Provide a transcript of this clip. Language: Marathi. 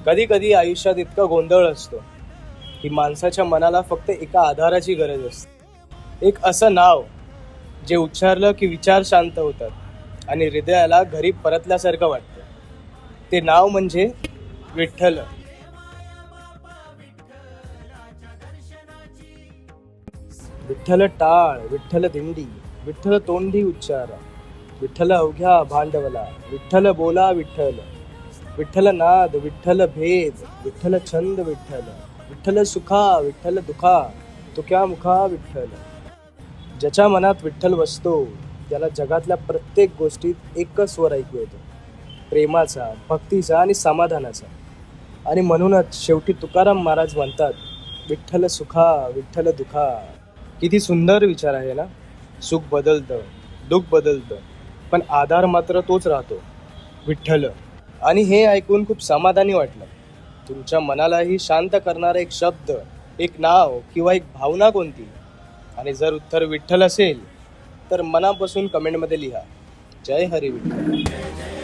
कधी कधी आयुष्यात इतका गोंधळ असतो की माणसाच्या मनाला फक्त एका आधाराची गरज असते. एक असं नाव जे उच्चारलं की विचार शांत होतात आणि हृदयाला घरी परतल्यासारखं वाटतं. ते नाव म्हणजे विठ्ठल. विठ्ठल टाळ, विठ्ठल दिंडी, विठ्ठल तोंडी उच्चारा, विठ्ठल अवघ्या भांडवला, विठ्ठल बोला विठ्ठल, विठ्ठल नाद, विठ्ठल भेद, विठ्ठल छंद, विठ्ठल विठ्ठल सुखा, विठ्ठल दुखा, तुक्या मुखा विठ्ठल. ज्याच्या मनात विठ्ठल बसतो त्याला जगातल्या प्रत्येक गोष्टीत एकच स्वर ऐकू येतो, प्रेमाचा, भक्तीचा आणि समाधानाचा. आणि म्हणूनच शेवटी तुकाराम महाराज म्हणतात, विठ्ठल सुखा, विठ्ठल दुखा. किती सुंदर विचार आहे ना. सुख बदलतं, दुःख बदलतं, पण आधार मात्र तोच राहतो, विठ्ठल. आणि हे ऐकून खूप समाधानी वाटलं. तुमच्या मनालाही शांत करणारा एक शब्द, एक नाव किंवा एक भावना कोणती? आणि जर उत्तर विठ्ठल असेल तर मनापासून कमेंटमध्ये लिहा. जय हरी विठ्ठल.